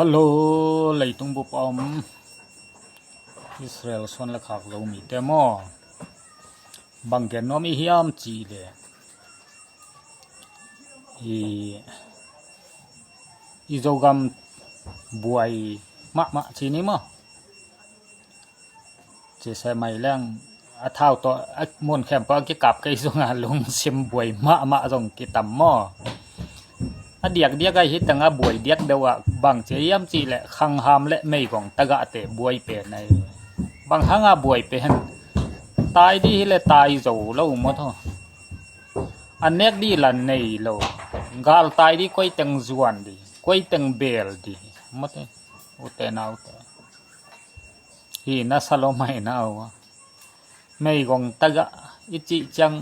ฮัลโหลเลยตุงบุปอมอิสราเอลส่วนละขักเรามีแต่หม้อบางแกนน้อมีฮิามจีเลยอีโจกำบวยมะทีนี้มั้งจะใช้ไม้แรงอาเท้าตัวม้วนแคมป์ปะกิกับไก่ส่งงานลงเสียมบวยมะตรงกิตัมหม้อเดียกไอ้ฮิตตั้งบวยเดียกเดียวบางเจียมจีแหละขังหามและไม่กองตะกะเตะบวยเป็นในบางหางบวยเป็นตายดีและตายโจแล้วหมดอันเนกดีละในโลกาลตายดีก้อยตังจวนดีก้อยตังเบลดีหมดอุตนาวแต่ฮีน่าสโลไม่น่าวไม่กองตะกะอิจิจัง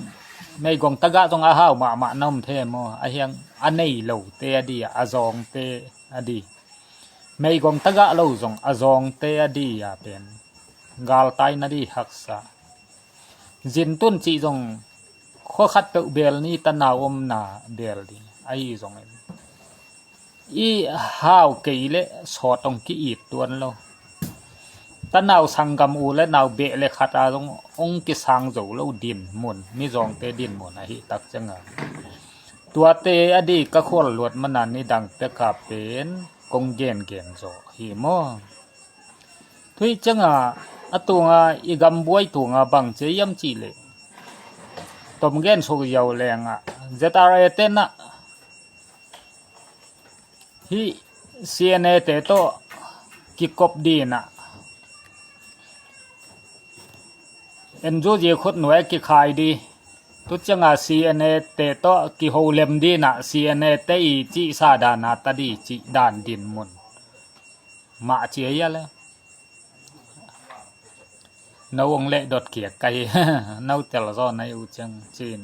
ไม่กองตะกะต้องอาหาวมาน้ำเทมไอเฮียงอันนี้โลเตอดีอาจงเตอดีไม่กองตะกะโลจงอาจงเตอดีอาเป็นกาลตายนาดีฮักษาจินตุนจีจงข้อขัดเปเบลนี่ตนาวมนาเบลดีไอจงอีหาวเกยเลสอดองกีอีดตัวนั้นเราตนาวสังกำอูและนาวเบเลขัดอาจงองกิสังโจเราดินมุนมิจงเตดินมุนไอตักจังตัวเตอดีก็ควรหลวดมันนันนี่ดังเปกาเป็นกงเกนโจหิมอทุยจังตัวอีกำบวยตัวบังเจียมจีเลตมเกนสุกยาวแรงเจตอะไรเต้นฮีเซียนเตโตกิกบดีนะเอ็นจูจีขุดหน่วยกิขายดีทุกจังซีเอ็นเตโตกิโฮเลมดีนะซีเอ็นเตอีจีซาดานาตดีจีดานดินมุนมาเจียเลยนาวงเล่ดดเกียกไก่นาวเตลซอนในอุจังจีน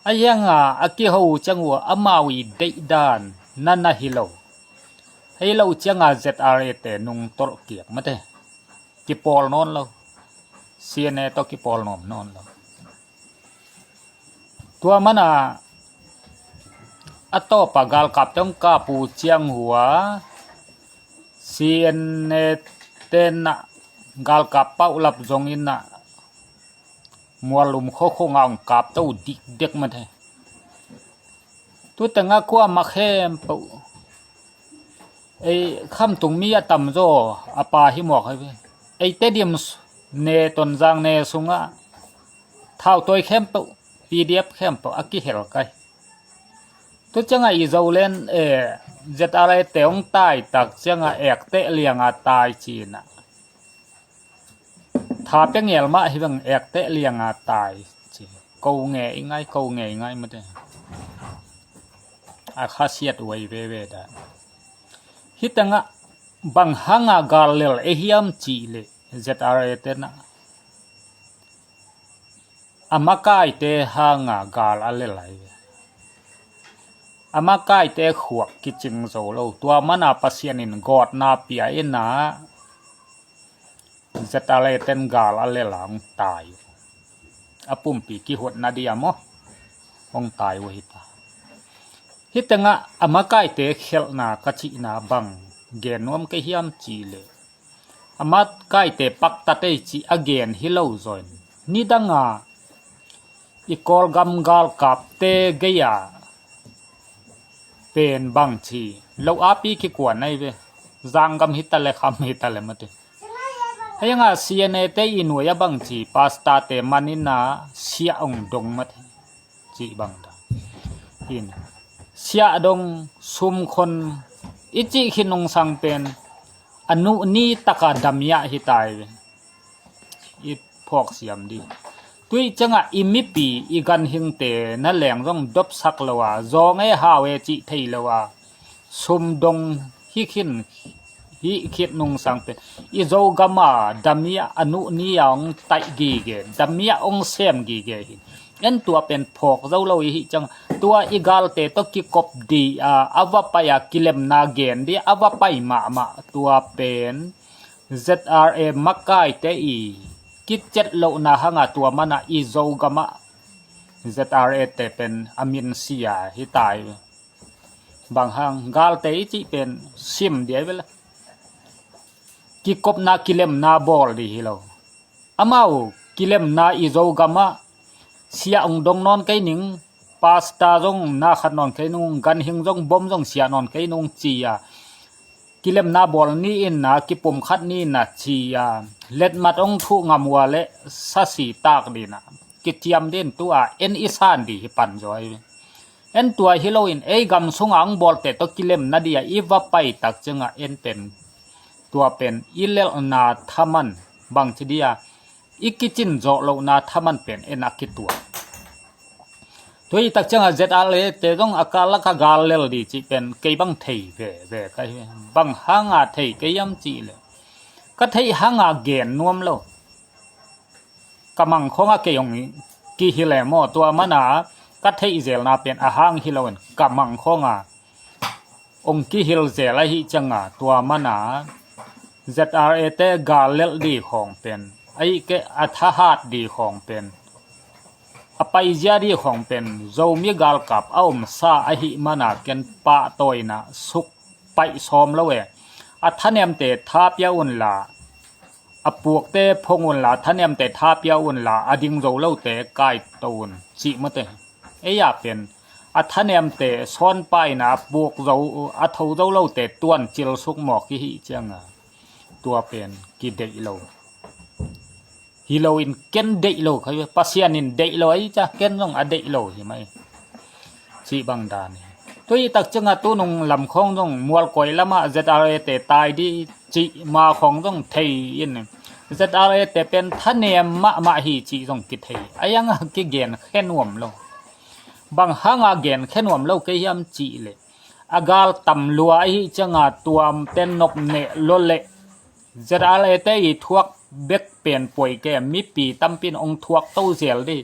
ไอ้ยังอากิฮูจังวัวอามาวีเดดานนั่นน่ะฮิโลจังเจ็ดอะไรเตนุงตรเกียกมาเตกิปอลนอนเราเซียนเตกิปอลนอนเราตัวมันอัตโตปะกาลกับจังกาปูเจียงหัวเซียนเตนะกาลกับเป้าหลับจงอินนะมัวลุมโคงเอากับเต้าดิกเด็กมันเถอะตัวแต่งกว่ามาเข้มเป้าไอ้คำตรงมีต่ำโจอาปาหิมอกให้ไอ้เตดิมเนตนจางเนสุงเท่าตัวเข้มเป้าพีดีเอฟเข้มเป้าอักกิเฮลไกตัวจังอีเจ้าเล่นเจ็ดอะไรเตะองตายตักจังเอกเตะเลียงตายจีน่ะถ้าเป็นเงลมาให้บังเอกเตะเลียงตายจีกูเงยง่ายมันเด้อาคาเซียดไว้เว่ได้ฮิตังบังหังกาลเลเฮียมจีเลเจ็ดอะไรเตนะอามาไกเตหังกาลอะไรไหลอามาไกเตขวกกิจิงโซโลตัวมันปัสยานินกอดนาเปียอินะจะตายเต็นกาลอะไรหลังตายอาปุ่มปีกิหดนาดียมองตายวะฮิตงะอามาไกเตเขลนากัจินาบังเกนวมเกฮิยมจีเลอามาไกเตปักตะเตจีอเกนฮิโลซอยนิดังอีกอลกัมกาลกับเตเกียเป็นบังชีโลอาปีกิกวนในเวจังกัมฮิตเลคำฮิตเลมาเตให้ยังเสียเนเตอินวยบังจีพาสต้าเตมันนินาเสียองดงมัดจีบังดาอินเสียดงซุมคนอิจิขินงสังเป็นอนุนีตะกาดามยะฮิตายอีพอกเสียมดีตุยจังอิมิปีอีกันหิงเตนั่นแหลงต้องดบสักละวะจองไอฮาวเอจิไทยละวะซุมดงฮิขินฮิคิดนงสังเป็นอีโจกามาดามีอนุนิยองไตกีเกดามีองเซมกีเกหิเอ็นตัวเป็นพอกเจ้าเราอีจังตัวอีกาลเตตกิกบดีอวปายกิเลมนาเกนดีอวปายมาตัวเป็น ZRA มักไกเตอีกิจเจ็ดโลนาหังตัวมันอีโจกามา ZRA เตเป็นอามินเซียฮิตาย บางห้างกาลเตจิเป็นซิมเดียวไปละกิกบนากิเลมนาบอลดีฮิโลอามากิเลมนาอิโซกามะเสียองดงนอนไกนิงปาสตาจงนาขัดนอนไกนุงกันหิงจงบอมจงเสียนอนไกนุงจียากิเลมนาบอลนี่อินนากิปมขัดนี่นาจียาเล็ดมัดองทุงามวาเลสัสีตากดีนะกิจยามเด่นตัวเอ็นอิสานดีปันจอยเอ็นตัวฮิโลอินเอกำสงอังบอลเตตกิเลมนาเดียอีวาไปตักจังเอ็นเป็นตัวเป็นอิเลลนาทามันบางทีเดียอีกิจินโจโลนาทามันเป็นเอ็นอักิตัวตัวอีตักจังเจ็ดอาเลเตจงอากาลกากาเลลดีจีเป็นเกยบังเทยเวใครบังหางาเทยเกยยำจีเลยก็เทยหางาเกนนวมโลกำมังของอาเกยงกีฮิเลมอตัวมันนาก็เทยเจลนาเป็นอาหางฮิโลนกำมังขององกีฮิลเจลหิจังตัวมันนาZRA เตกาเลลดีของเป็นไอ้เกอัธหาดดีของเป็นอไปยาดีของเป็นโจมีกาลกับเอามซาอหิมานาเกนปะตอยนะสุกไปซ้อมแล้วอัธเนมเตทาเปียอุนลาอปวกเตพงอุนลาทเนมเตทาเปียอุนลาอดิงโจเล่าเตกายตูนจิมเตไอ้ยาเป็นอัธเนมเตซ้อนไปนะบวกโจอัทโจเล่าเตต้วนจิลสุกหมอกหิจังตัวเป็นกิเดอิโลฮิโลอินเกนเดอิโลเขาว่าปัสยานินเดอิโลไอ้จ้าเกนต้องอเดอิโลใช่ไหมชีบังดานี่ตัวอีตักจังตัวนงลำคงต้องมัวลกอยละมาเจตอะไรแต่ตายดีจีมาของต้องเทยินเจตอะไรแต่เป็นทะเนียมมาฮีจีต้องกิเทไอ้ยังกิเกนแค่นวมโลบางหางเกนแค่นวมโลก็ยำจีเลยอากาลตำลัวไอ้จังตัวเต้นนกเนโลเลจะอะไรแต่อีทวกเบ็กเปลี่ยนป่วยแกมีปีตั้มปินองทวกเต้าเสียลดิ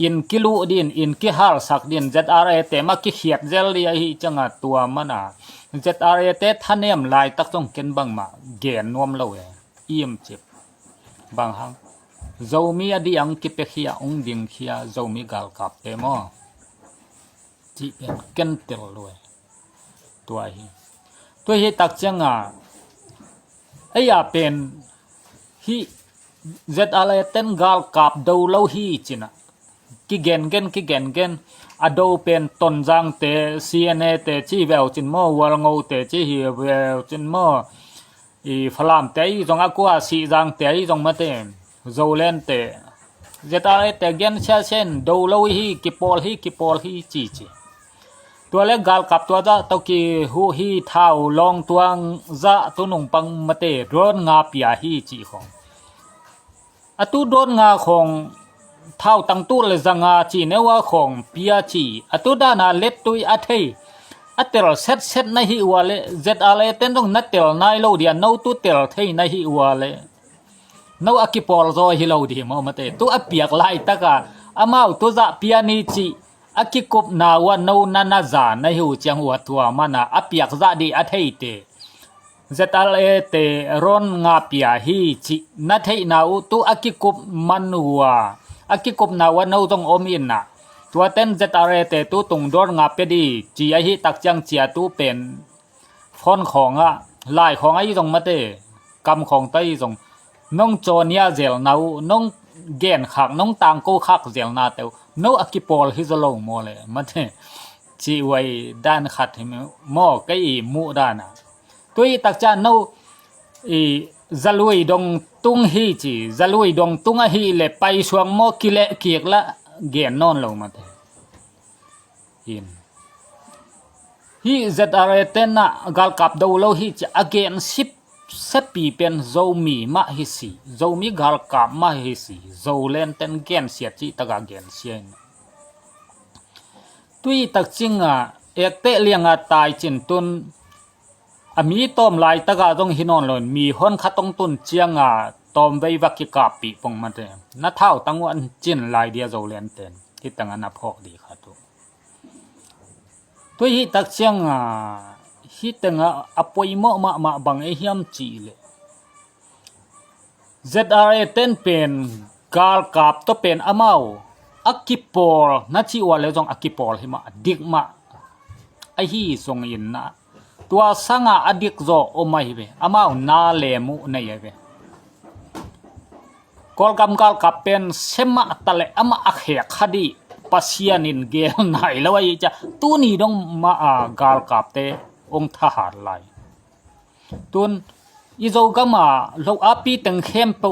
อินกิลูดินอินกิฮาลสักดินจะอะไรแต่มากิเขียดเจลดีไอจังตัวมันจะอะไรแต่ท่านเนียมลายตักต้องเก็นบังมาเกนนวมเลวอิ่มเจ็บบางครั้งเจ้ามีอดีอังกิเปขียองดิงเขียเจ้ามีกาลกับเตมอที่เป็นเก็นเตลเลยตัวฮีตักจังไอ้ยาเป็นฮีเจ็ดอะไรเต้นกาลกับดูเล่าฮีจินะกิเกนอดูเป็นต้นจังเตซีเนเตจีเวลจินโมวัลงูเตจีฮีเวลจินโมอีฟลามเตอีจงอากัวซีจังเตอีจงมาเตโจเลนเตเจ็ดอะไรเตเกนเชเชนดูเล่าฮีกิปอลฮีจีตัวเล็กกาลกับตัวจ้าตกี้หูฮีเท้าลองตัวจ้าตุนงปังมาเตโดนงาปียฮีจีของตุโดนงาของเท้าตั้งตู้เลยจังาจีเนว่าของปียจีตุด้านาเล็ดตุยอัฐิเตลเซตในฮิวาเลเจ็ดอะไรเต้นต้องนัดเตลนายโลเดียนนูตุเตลเทในฮิวาเลนูอากิปอลโซฮิโลดีมาเตตุอเปียกไล่ตะกาอามาตุจ้าปียนีจีอากิกบนาวันนูนานาจาในหูจังหัวตัวมันอาเปียกซาดีอัฐิเตเจตาเลเตรอนงาปียฮีจินัทนาอุตุอากิกบมันหัวอากิกบนาวันนูตงอมินนะตัวเต้นเจตาเลเตตุตงโดนงาเปดีจียฮีตักจังเจียตุเป็นฟอนของลายของไอ้ตงมาเตกำของไตตงน้องโจเนียเจลนาน้องเกนขักน้องตังโกขักเจลนาเตวโนอากิปอลฮิซาลงโมเลยมันจีไว้ด้านขัดให้หม้อก็อีมูด้านะตัวอีตักจานโนอีจะลุยดงตุ้งฮีจีจะลุยดงตุ้งฮีเลยไปช่วงหม้อกิเลเกียกละเกนนอนลงมาเถอะอินฮีจะอะไรเต้นนะกาลกับดูโลฮีจะอเกนสิบเซปีเป็นโจมีมาฮิสีโจมีกาลกับมาฮิสีโจเลนเต้นเกนเสียจีตะกาเกนเสียนตุยตักจิงเอกเตเลียงตายจินตุนมีต้มลายตะกาต้องหินอนหล่นมีหอนขัดต้องตุนเจียงต้มไว้วักกิกาปีปงมันเตนัทเท่าตั้งวันจินลายเดียโจเลนเต้นที่ตั้งนับพอกดีครับตุยตักจิงฮิตังอปวยมาบังเอฮิมจีเลZRA เต้นเป็นกาลกับตัวเป็นอามาอากิปอลนัชิวาเลจงอากิปอลหิมะดิกมา ไอฮีส่งอินนะตัวสังอาดิกโจโอไม่เวอามานาเลมุในเวกอลกำกาลกับเป็นเซมาตะเลอามาอักเหกคดีปัสยานินเกลไหนแล้วไอ้จะตูนี่ดงมากาลกับเตองทหารไลตุนอีโจกามาโลอาปีตังเข้มปุ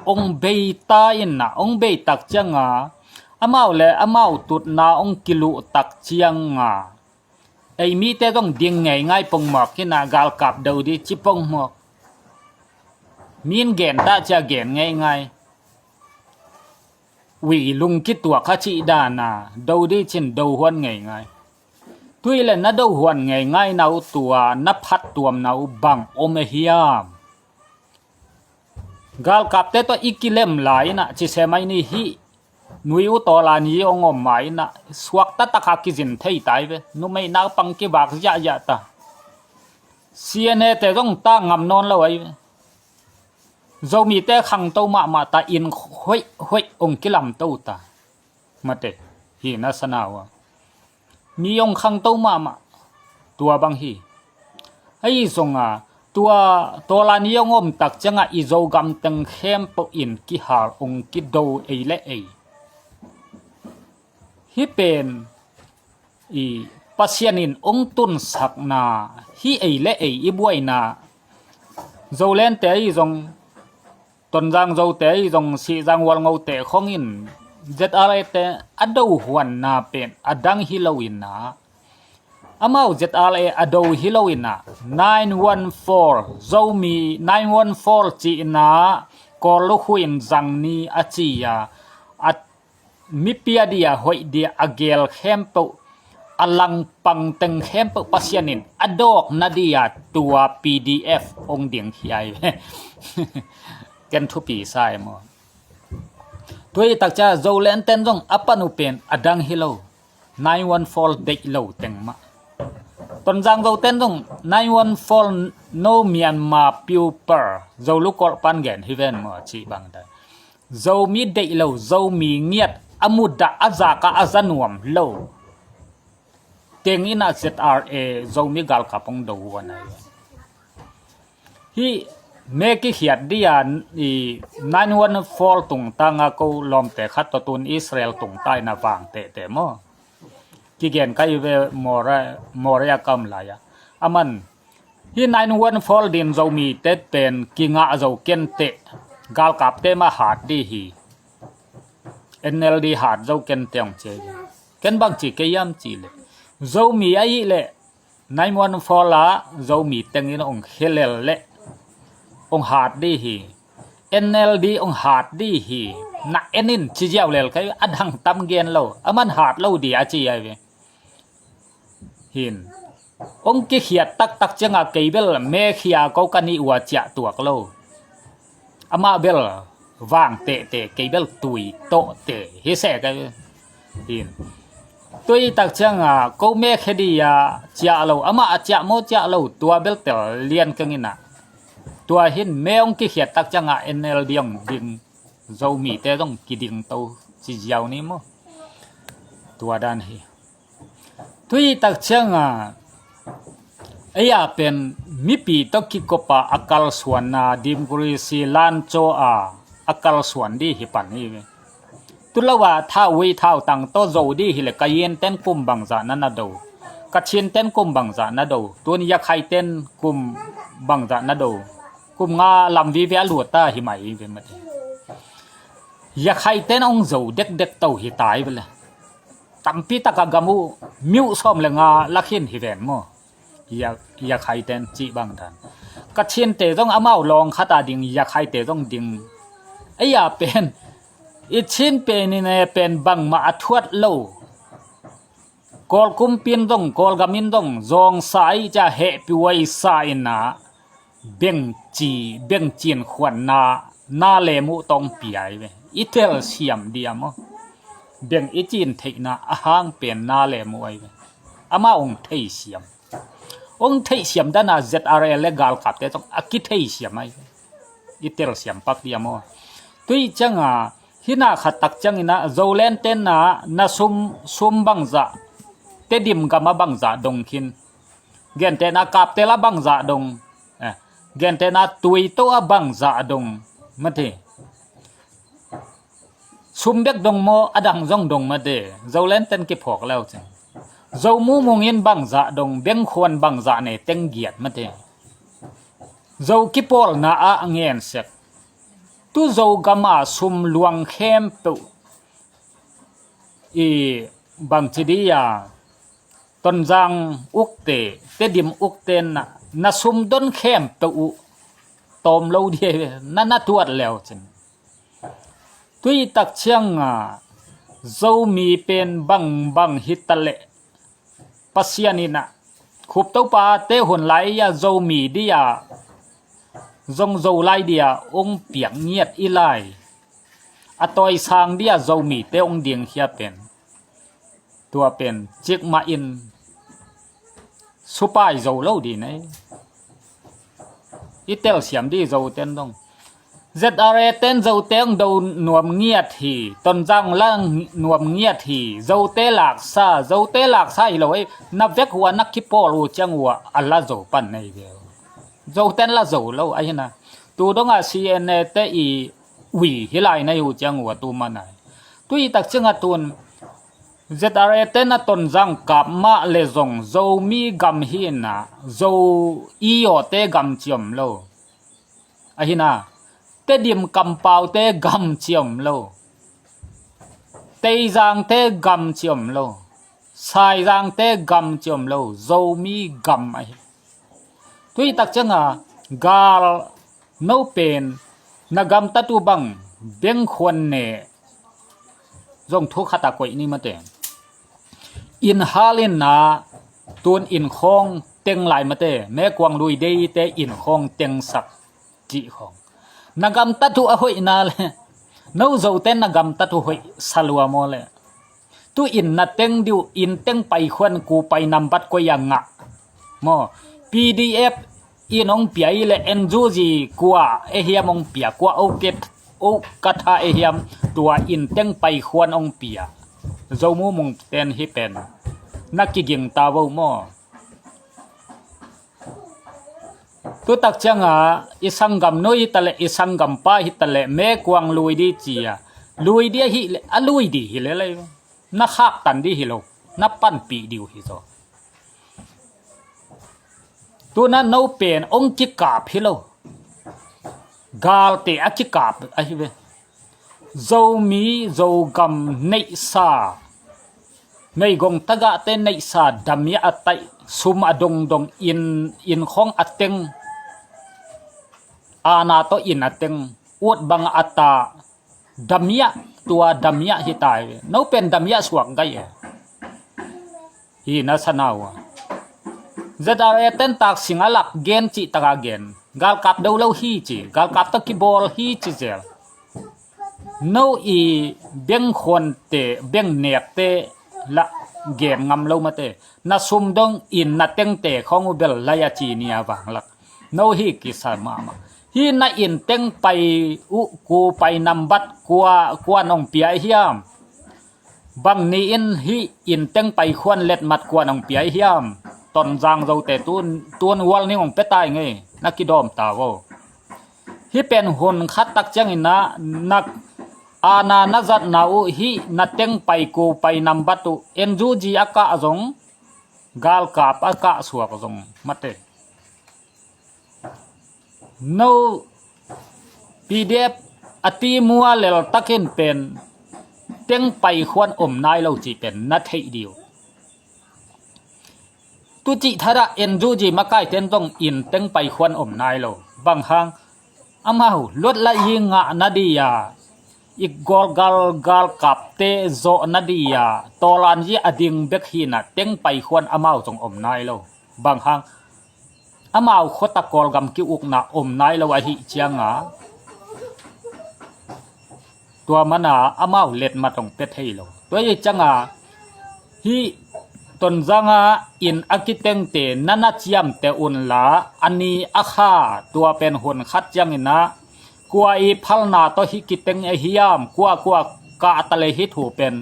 องเบยตาอินนะองเบยตักจังอามาเลอามาตุดนาองกิลุตักจังไอมีแต่ต้องดิ่งไงง่ายปงหมอกที่นากาลกับเดาดีจิปงหมอกมีนเกนตาจะเกนง่ายวิลุงคิดตัวข้าชีดานาดูดิชินดูหวนไงไงตุยเลยนะดูหวนไงไงนาตัวนับพัดตัวนาบังโอเมฮิยามกาลกับเตตัวอีกิเลมหลายนะจิเสมัยนี้ฮีนุยอุตลานีองอมหมายนะสวักตะตะขากิจินเทยตายเวนุไม่นาปังกิบากยะตาเสียเนแต่ต้องตั้งงำนอนแล้วไว้เรามีแต่ขังเต้ามาตาอินห้อยองกิลำเต้าตามาเตฮีนัสนาวมีองขังเต้ามาตัวบางฮีไอ้ทรงตัวลานิยงอมตักจังอีโจกำตังเข้มปอินกิหาองกิโดเอเลเอฮีเป็นอีปัสยานินองตุนสักนาฮีเอเลเออีบวยนาโจเลนเตอีทรงตนจังโจเตอีทรงสีจังวัลงเอาเตของอินเจ็ดอะไรเตอดูหวนนาเป็นอดังฮิโลวินนาอามาเจ็ดอะไรอดูฮิโลวินนา914โจมี914จีนากอลุหุนจังนีอาจียาอัดมิเปียเดียหอยเดียอเกลเข้มปุอลังปังเต็งเข้มปุปัสยานินอดอกนาเดียตัว PDF องเดียงขี้ไอกันทุปีใส่หมดตัวตักจะโจเลนเต้นจงอปันุเป็นอดังฮิโล914เด็กโลเต็งมาตอนจังโจเต้นจง914 no Myanmar people โจลูกกอลปันเกนฮิเวนหมดชีบังได้โจมีเด็กโลโจมีเงียดอมุดะอาจากะอาจานวมโลเต็งอินา ZRA โจมีกาลขับองดูวันไหนฮีเมกิเขียดดิยาน914ตุงตังกูลอมแต่ขัดตัวตุนอิสราเอลตุงใต้นาฟังเตะมั้งกิเกนก็อยู่เวมอระกำลายอามันฮี914ดินเรามีเตเป็นกิงะเราเกนเตกาลกับเตมาหาดดีฮี NLD หาดเราเกนเตียงเจเกนบางจีเกยามจีเลยเรามีไอ้เล่914ละเรามีเต็งอินองเฮเลลเล่องหาดดีฮี NLD องหาดดีฮีนักเอ็นินชี้เจ้าเลลใครอดังตั้มเกนเราอามันหาดเราดีอาจีไอเวหินองกิเขียดตักจังอาเกเบลเมขียก็กันนี่วัวจ่าตัวกเราอามาเบลวางเตะเกเบลตุยโตเตะเฮเสกันหินตัวตักจังก็เมคดียาจ่าเราอามาจ่าโมจ่าเราตัวเบลเตเลียนกันนี่นะตัวหินเมองกิเขียดตักจังNLD องดิงเรามีแต่ต้องกิดิงโตจีเจ้านี่มั้งตัวด้านฮีทุยตักเชิงไอ้ยาเป็นมิปีตกิกปะอากาลส่วนนาดิมกรีซีลานโจอากาลส่วนดีฮิปันนี่ตุลว่าถ้าวิท้าตังโตโจดีฮิเลกเย็นเต้นกุมบังจานันนาดูกัดเชียนเต้นกุมบังจานันดูตัวนี้ยาไข่เต้นกุมบังจานันดูกุมงาลำวิเวลวตาหิมัยเป็นมาดียาไข่เต้นองโจเด็กโตหิตายไปเลยตั้มปีตะกะกามูมิวซ้อมเลยงาลักหินหิเวนมั้งยาไข่เต้นจีบังทันกัดเชียนเตต้องอามาลองขัดดิ่งยาไข่เตต้องดิ่งไอ้ยาเป็นอีชินเป็นนี่เนี่ยเป็นบังมาทวดโลกอลกุมปินต้องกอลกามินต้องจงสายจะเหปิวยสายนะเบ่งจีนขวัญนาเลมุต้องปีไอเวอิเทลเสียมเดียมเบ่งอีจีนเทคนาอาหางเป็นนาเลมุไอเวอามาองเทเสียมด้านZRA เลกาลขับแต่ต้องอากิเทเสียมไออิเทลเสียมปักเดียมตุยจังหินาขัดตักจังนะโจเลนเตนนะซุมบังจะ te dim ga ma bang za dong khin gen te na kap te la bang za dong gen te na tui to a bang za dong ma the sum bek dong mo adang jong dong ma de zolen ten ki phok lao chen zo mu mong in bang za dong beng khon bang za ne teng giat ma the zo ki pol na a ngen sek tu zo gama sum luang khem tu i bang chidia ton jang ukte te dim ukten na sum don khem tu tom lo die na tuat leo chen tui tak chiang zo mi pen bang hitale pasianina khup to pa te hon lai ya zo mi dia zong zo lai dia ong piak nghiat ilai atoi sang dia zo mi te ong ding hia pen tua pen chik ma in supai zo lo di nei itel siam di zo ten dong ZRA ten zo teng do nuam nghiat hi ton jang lang nuam nghiat hi zo te lak sa hi lo ai na vek wa nak ki pol u chang wa alla zo pan nei ve zo ten la zo lo ai na tu dong a CNA te i wi hi lai nei u chang wa tu manai tu i tak changa tun ZRA ten na ton jang kap ma le zong zo mi gam hi na zo i o te gam chiom lo ai na te dim kam pau te gam chiom lo tei jang te gam chiom lo sai jang te gam chiom lo zo mi gam ai tui tak changa gal no pen na gam ta tu bang beng khon ne zong thu khata koi ni ma te in halin na tun in khong teng lai ma te me kwang lui dei te in khong teng sak chi khong nagam tatu a hoi na le no zo ten nagam tatu hoi salwa mo le tu in na teng diu in teng pai khwan ku pai nambat ko yang nga mo PDF inong piai le enjuji kwa e hiam ong pia kwa o ket o katha e hiam tua in teng pai khwan ong pia zo mu mong ten hi pen nakiging tawo mo tu tak changa isangam noi tale isangam pa hitale me kwang lui di chia lui dia hi a lui di hi le na khak tan di hi lo na pan pi diu hi so tu na no pen ong ki kap hi lo gal te a ki kap a hi ve zo mi zo gam nei sa nei gong taga te nei sa damya atai sum adong dong in khong ateng ana to in ateng ut bang ata damya tua damya hitai no pen damya suak gai hi na sanawa ZRA ten tak singalak gen chi taka gen gal kap do lo hi chi gal kap to ki bol hi chi zel no i beng khon te beng nep te la gen ngam lo mate na sum dong in na teng te khong bel la ya chi nia wang lak no hi ki sa mama hi na in teng pai u ku pai nambat kwa nong pia hiam bang ni in hi in teng pai khwan let mat kwa nong pia hiam ton jang zo te tun wal ni ong petai nge na ki dom ta wo hi pen hun khat tak chang ina nak ana nazat na u hi na teng pai ku pai nambat tu enju ji aka azong gal kap aka suak azong mate no PDF ati mua lel takin pen teng pai khwan nai lo chi pen na thei diu tu chi thara enju ji makai ten tong in teng pai khwan nai lo bang hang amau lot la yinga nadia igol gal kap te zo nadia tolan ji ading bek hina teng pai khwan amau jong nai lo bang hang amau khota kol gam ki uk na nai lo hi chianga tua mana amau let ma tong pe thei lo toy changa hi ton zanga in akiteng te nana chiam te un la ani akha tua pen hun khat chang ina kwa i phalna to hi kiteng e hiam kwa ka atale hi thu pen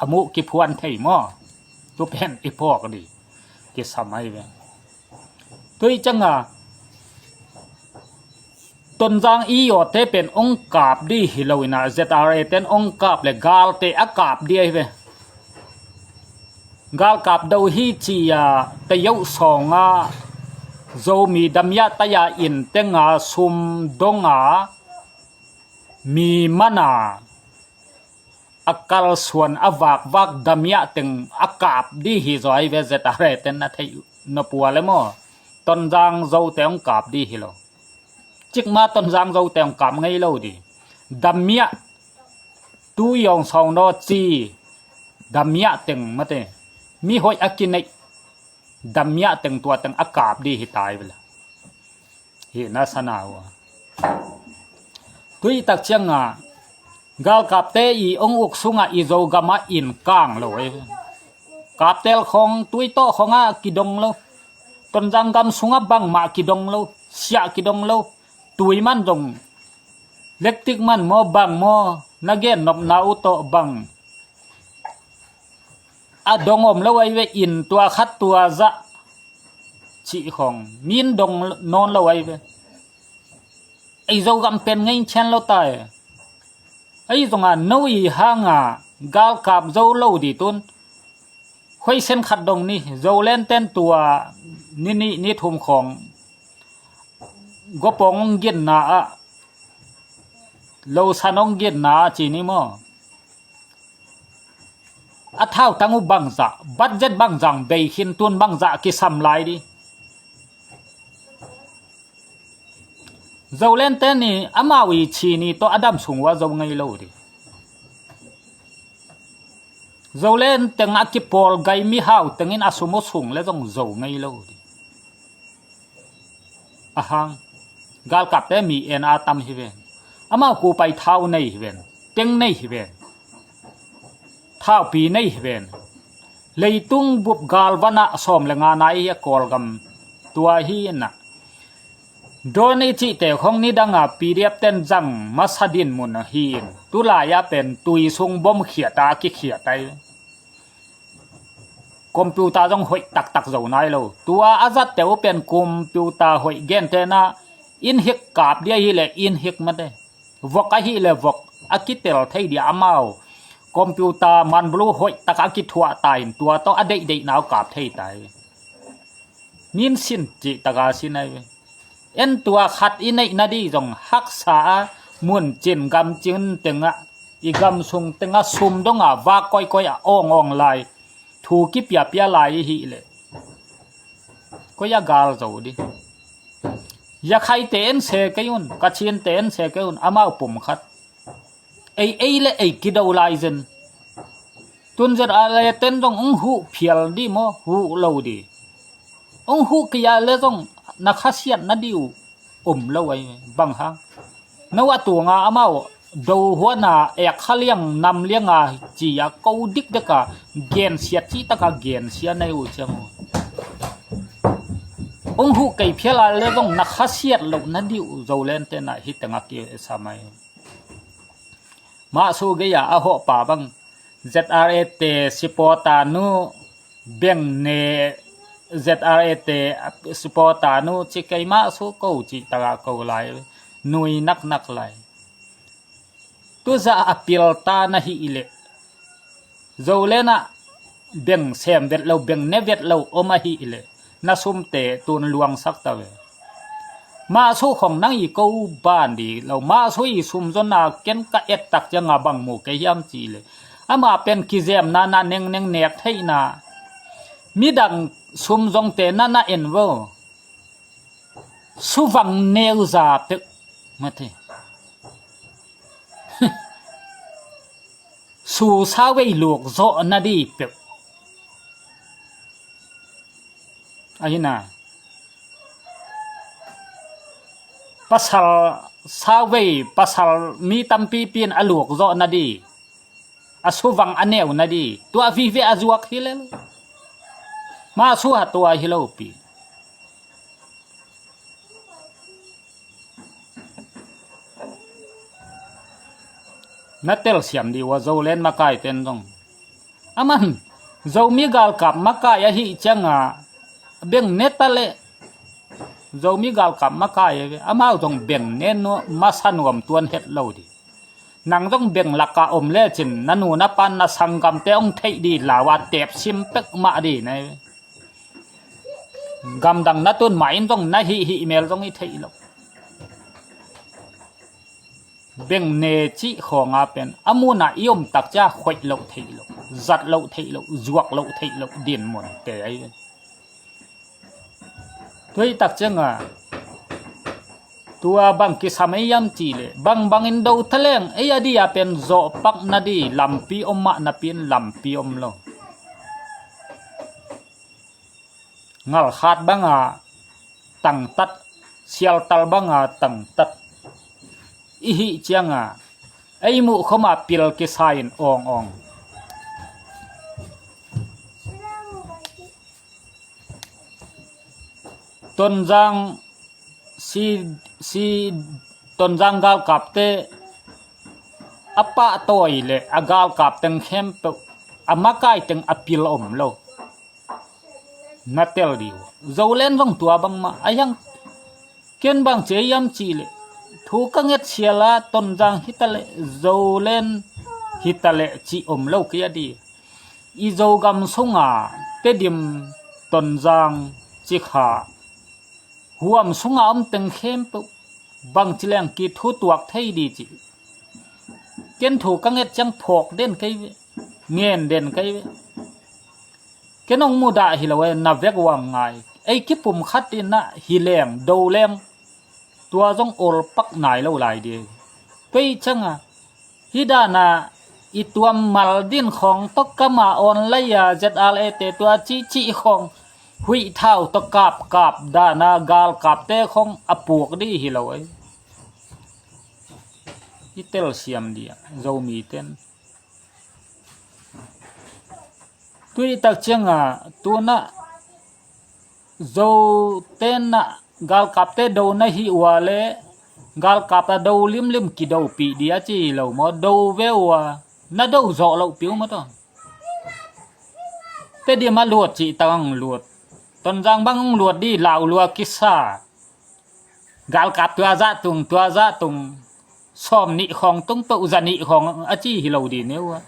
amu ki phuan thei mo ตัวเป็นอีพอกดิกิสมัยเว้ตัวจังตนจางอีโอเตเป็นองค์กาบดีฮิโลวินาเจตาเรเตนองค์กาบเลยกาลเตอากาบดีเวกาลกาบดาวฮีจียเตยอุสองโจมีดัมยาตยาอินเตงซุมดงมีมานาอากาลส่วนอวากวักดัมยาเตงอากาบดีฮิจอยเวเจตาเรเตนนัทยุนปัวเลโมตนจางโจเตองกาบดีฮิโลจิกมาตนจางเราแต่งกำไงเล่าดิดัมเมียตุยองสองนอจีดัมเมียแต่งมาเตมีหอยอากินในดัมเมียแต่งตัวแต่งอากาศดีให้ตายไปละเห็นน่าสนาวะตุยตักเชียงกาลกับเตอีองอุกสุงอีโจกามาอินกางเลยกับเตลของตุยโตของกิดงโลตนจางกำสุงบังมากิดงโลเสียกิดงโลตุยมันจงเล็กติกมันโมบังโมนักเก็นนบนาอุโตบังอดงอมแล้วไว้เวอินตัวคัดตัวจะชีของมินดงนอนแล้วไว้เวไอ้เจ้ากำเป็นไงเช่นแล้วตายไอ้ตรงนู้ยห่างกาลกับเจ้าเล่าดีตุนค่อยเส้นขัดดงนี่เจ้าเล่นเต้นตัวนี่ทุ่มของก็ปองเย็นนาเราสนองเย็นนาจีนี่มั้งอัฐาวตั้งอุบังจะบัดเจ็ดบังจังเบย์ขินตุนบังจะกิสัมไลดิเจ้าเล่นเต้นนี่อามาวิชีนี่ตัวอดัมสูงว่าเจ้าไงเล่าดิเจ้าเล่นเต็งอากิปอลไกมีฮาวเต็งอินอาสมุสูงแล้วต้องเจ้าไงเล่าดิอ่ะฮังกาลกับเตมีเอ็นอาตัมฮิเวนอามากูไปเท้าในฮิเวนเต็งในฮิเวนเท้าปีในฮิเวนเลยตุงบุบกาลวนาสอมเลงานายกอลกัมตัวฮีน่ะโดนจิเตของนิดังปีเรียบเต้นจังมาสดินมุนฮีนตุลายาเป็นตุยซุงบอมเขียตากิเขียไตคอมพิวเตอร์ต้องหอยตักเจ้านายเราตัวอาจัดแต่ว่าเป็นคอมพิวเตอร์หอยเกนเทน่าอินฮิกกาบเดียฮิเลอินฮิกมาเดวกฮิเลวกอากิเตลไทยเดียอามาคอมพิวเตอร์มันบลูหอยตักอากิทัวตายตัวต้องอเดย์นาวกาบไทยตายมินสินจิตากาสินายเอ็นตัวขัดอินในนาดีจงฮักษามุนจินกำจินเต็งอีกำซุงเต็งซุมดงว่าก้อยองลายถูกิปยาเปียลายฮิเลก็ยากาลเจ้าดิอยากให้เต้นเสกยุนกัชินเต้นเสกยุนอามาปุ่มขัดไอ้เล่ไอ้กิดเอาลายเจนตุนเจออะไรเต้นต้องหูเพียลดีมั้งหูเล่าดีหูกี่ยาเล่ต้องนักขัดเสียนนัดดิวเล่าไว้บางครั้งนว่าตัวงาอามาดูหัวหน้าเอกขเลี้ยงนำเลี้ยงจียกูดิกเด็กเกณฑ์เสียที่ตะกเกณฑ์เสียในอุจมูหูไก่เพียลาเล่ต้องนักขัดเสียนเหล่านั้นดิวเราเล่นเต้นฮิตงักเยสมัยมาสู้กันอย่าอาหป่าบัง ZRAT สิปอตานูเบียงเน ZRAT สิปอตานูจิกไอมาสู้กูจิตระกูไลนุยนักไลตัวจะอภิลตานะฮิอิเลเราเล่นเบียงเซมเวทเราเบียงเนเวทเราอมาฮิอิเลน่าสมเตตุนลวงสักตะเวมาสู้ของนั่งอีกูบ้านดีเรามาสู้อีสุมจนนาเก็นกะเอ็ดตักจะงาบังหมูกะยามจีเลยอามาเป็นกิเซมนาเนงเนกให้นามีดังสุมจงเตนาเอ็นเวสุฟังเนวซาเปมาเถสู่สาวเวลูกโซนาดีเปไอ้น่ะpasal sawe pasal mi tampi pin aluk zo nadi asuvang aneu nadi tua vive azuak hilel ma suha tua hilopi natel siam di wa zo len makai ten dong aman zomi gal kap maka ya hi changa beng netale zomi gal kap maka ya amao jong beng ne no masanwam tuan het lo di nang jong beng laka om le chin nanu na pan na sangam te ong thei di lawa tep sim pek ma di nai gam dang na tun main jong na hi mel jong i thei lo beng ne chi khonga pen amuna iom tak cha khoi lo thei lo zat lo thei lo zuak lo thei lo din mon te ai toi tak changa tua bang ki samayam chi le bang in do thaleng ai adi ya pen zo pak na di lampi omma na pin lampi om lo ngal khat banga tang tat sial tal banga tang tat ihi changa ai mu khoma pil ke sain ong tonjang si tonjang gal kapte apa toy le agal kap teng khem pe amakai teng apil om lo natel di zolen wang tua bang ma ayang ken bang che yam chi le thu ka nget siala tonjang hitale zolen hitale chi om lo kia di i zo gam sunga te dim tonjang chi kha huam sunga om teng khem pe bang chileng ki thu tuak thei di chi ken thu ka nget chang phok den kai ngen den kai kenong muda hilawe na vek wang ngai ei ki pum khat in na hileng do leng tua jong ol pak nai lo lai di pei changa hidana ituam maldin khong tok kama on laya zala te tua chi khong hui thau to kap da na gal kap te khong apuk di hilawe itel siam dia zomi ten tui tak chenga tuna zo ten na gal kap te do na hi wale gal kap ta do lim ki do pi dia chi lo mo do vewa na do zo lo piu ma to te dia ma luot chi tang luot ton jang bang luot di lau lua kisa gal kap tua za tung som ni khong tung pe uzani khong a chi hi lo di newa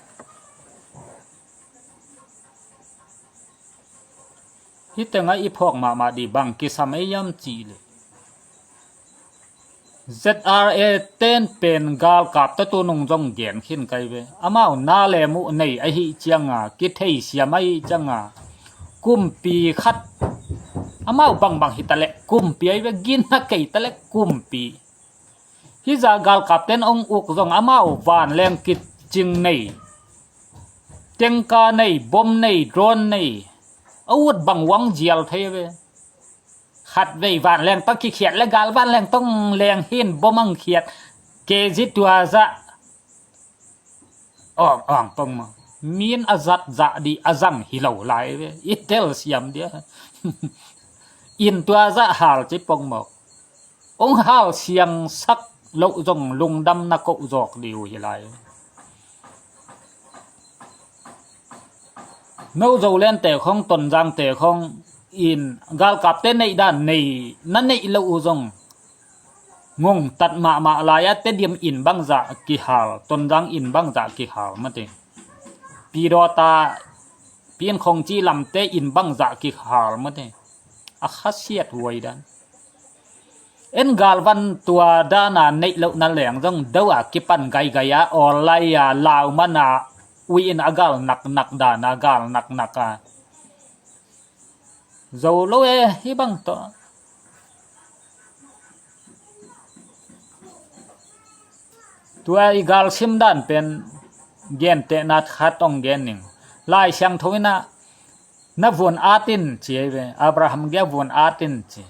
hitanga iphok ma di bang ki samayam chi le ZRA 10 pen gal kap ta tu nong jong gen khin kai ve amao na le mu nei a hi chianga ki thei siamai changa kumpi khat amao bang hitale kumpi ai ve gin na kai tale kumpi hi za gal kap ten ong uk jong amao van leng kit ching nei tengka nei bom nei drone nei awut bang wang jial thei ve khat vei van leng tak ki khiat le gal van leng tong leng hin bomang khiat ke ji tua za ong pong ma min azat za di azang hilo lai ve itel siam dia in tua za hal chi pong mo ong hal siang sak lo jong lungdam na ko jok diu hi lai no zo len te khong ton jang te khong in gal kap te nei dan nei na nei lo u jong ngong tat ma la ya te dim in bang za ki hal ton jang in bang za ki hal ma te pi ro ta pien khong chi lam te in bang za ki hal ma te a khasiat huai dan en gal van tua dana nei lo na leng jong dawa ki pan gai ya olai ya law mana ui in agal nak da na gal nak a zo lo e hi bang to tua i gal sim dan pen gen te na khat ong gen ning lai sang thoina na von atin chi ve abraham ge von atin chi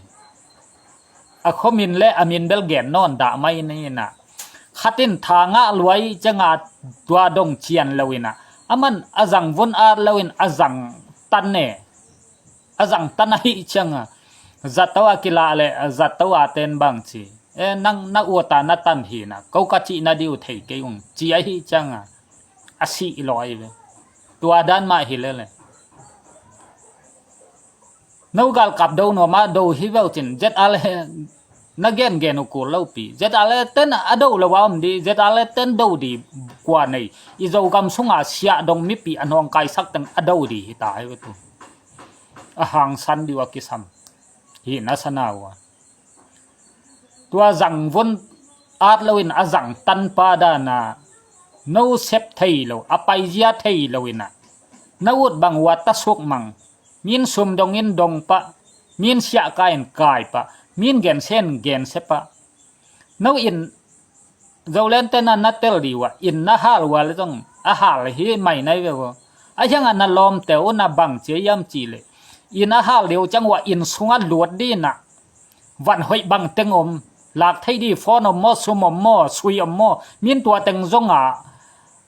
a khomin le amin bel gen non da mai ni na khatin thanga luai changa tua dong chian lawina aman azang von ar lawin azang tan ne azang tan hi changa zatawa kila le zatawa ten bang chi e nang na uta na tan hi na ko ka chi na diu thei ke ung chi a hi changa asi loi ve tua dan ma hi le nấu gal cặp đâu nó mà đâu hi vào chín jet ale na gen ukul lâu pi jet ale ten a đâu là wam đi jet ale ten đâu đi qua này i dâu gam sunga sia dong mi pi anong kai sak tang a đâu đi ta ai tu a hang san đi wa kisam hi na sana wa tua rằng vốn át lâu in a rằng tan pa da na nấu xếp thầy lâu apai gia thầy lâu in à nấu bằng wat ta suộc mang min sum dong in dong pa min sia kain kai pa min gen se pa nấu in dầu lên tên là natel đi wa in na hal wa le dong a hal hi mai nai ve wo a yang an lom teo na bang che yam chi le in a hal leo chang wa in sunga luat đi na van hoi bang teng om lạc thấy đi phone om mo sum om mo sui om mo min tua teng zong a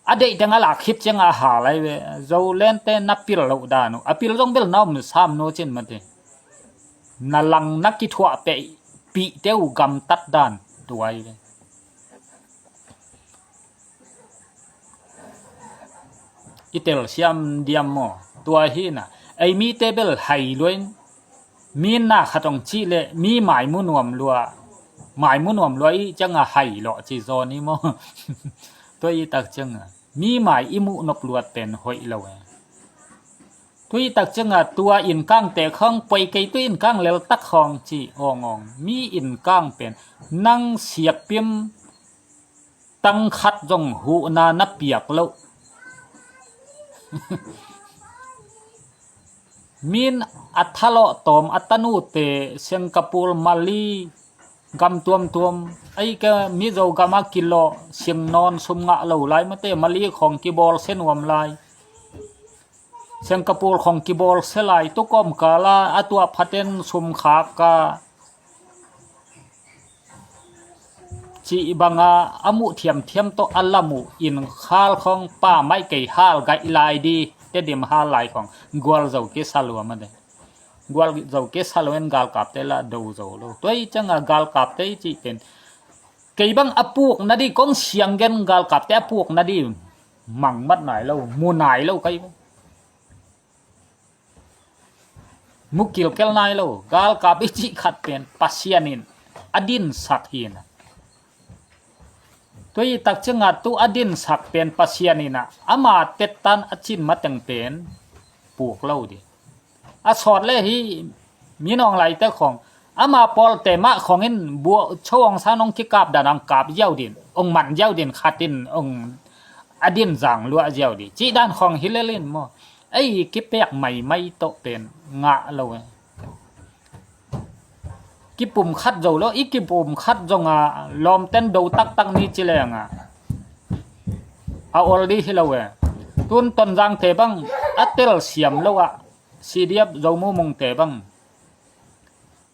ade teng ala khit chang a ha lai ve dầu lên tên na pil lo da no a pil dong bel nom sam no chen ma te na lang na ki thua pe pi teu gam tat dan tuai ve itel siam diam mo tua hi na ai mi table hai loin min na khatong chi le mi mai mu nuam lua i changa hai lo chi zo ni mo tôi tak changa mi mai imu nok luat pen hoi lo tôi tak changa tua in kang te khong poi kai tu in kang lel tak khong chi ong mi in kang pen nang siap pim tăng khát dòng hu na na piak lo min athalo tom atanu te Singapore Mali gam tuom ai ka mi zo gama kilo sim non sum nga lo lai mate Mali khong ki bol sen wam lai Singapore khong ki bol se lai to kom kala atua phaten sum kha ka chi banga amu thiam to alamu in khal khong pa mai kai hal gai lai di te dim hal lai khong gwal zo ke salwa ma de gwal zo ke salwen gal kap te la do zo lo toi changa gal kap te chi pen kai bang apuk na di kong siang gen gal kap te apuk na di mang mat nai lo mu nai lo kai mukil kel nai lo gal kap chi khat pen pasianin adin sak hin tôi tak changa tu adin sak pen pasianina ama tetan achin mateng pen puk lo di a sot le hi minong lai te khong ama pol te ma khong in bu chong sa nong ki kap danang kap yau din ong man yau din khatin ong adin jang lua yau di chi dan khong hilelin mo ai ki pek mai to pen nga lo ki pum khat zo lo i ki pum khat zonga lom ten do tak ni chilenga a oldi hilowe tun ton jang te bang atel siam lo a sidiap zo mu mong te bang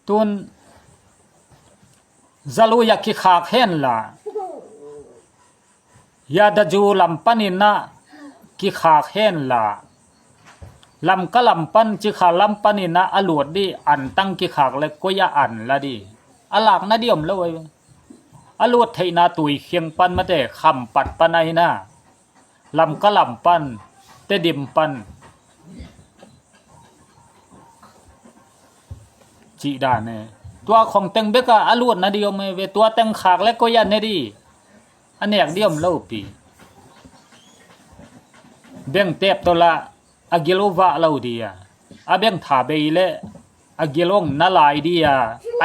tun zalu ya ki khak hen la ya da ju lam panina ki khak hen la lam ka lam pan chi kha lam panina aluat di an tang ki khak le ko ya an la di alak na diom lo oi aluat theina tui khieng pan ma te kham pat panai na lam ka lam pan te dim pan chi da ne tua khong teng beka aluat na diom ve tua teng khak le ko ya ne di anek diom lo pi beng tep to la agilova lo dia abeng tha be le agilong na lai dia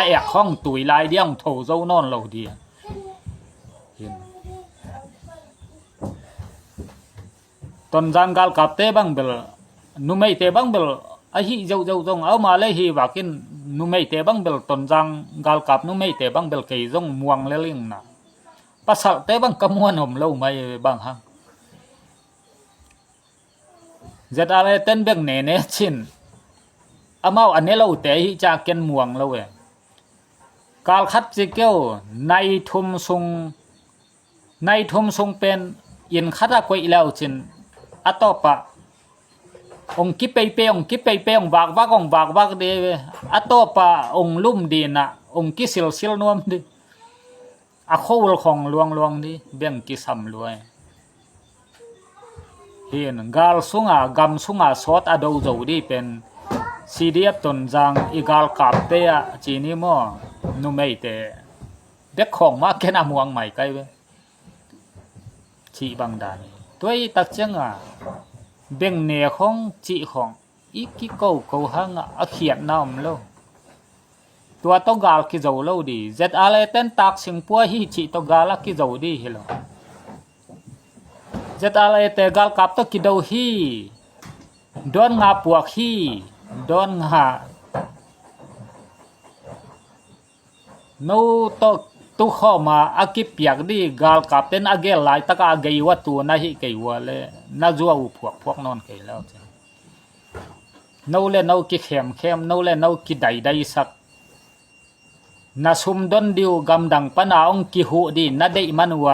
a ek khong tui lai diang tho zo non lo dia ton jang gal kap te bang bel nu mei te bang bel a hi zo zong au ma le hi wakin nu mei te bang bel ton jang gal kap nu mei te bang bel kei zong muang le ling na pasal te bang kamuan hom lo mai bang hang zat ale ten bek ne chin amau anelo te hi cha ken muang lo we kal khat chi keu nai thum sung pen in khata koi lao chin atopa ong ki pe ong bak de atopa ong lum di na ong ki sil nuam di a khol khong luang di beng ki sam luai hiền gal sunga gam sunga sot ado zo di pen CDF tuần giang igal cặp te chỉ ni mo nu mei te đếc khổng mà cái nào muang mày cái với chị bằng đàn tôi tắc chăng à bên nè không chị không ít cái câu hăng à khiển nào lâu tua to gal ki zo lo di zet ale ten tak sing pua hi chi to gala ki zo di hilo zet ale te gal kap to ki do hi don nga puak hi don nga no to tu kho ma akip piak di gal kap ten agel lai taka agei wa tu na hi kei wa le na zuwa u puak non kei lao no le no ki khem no le no ki dai sak na sum don diu gam dang panaong ki hu di na dei manwa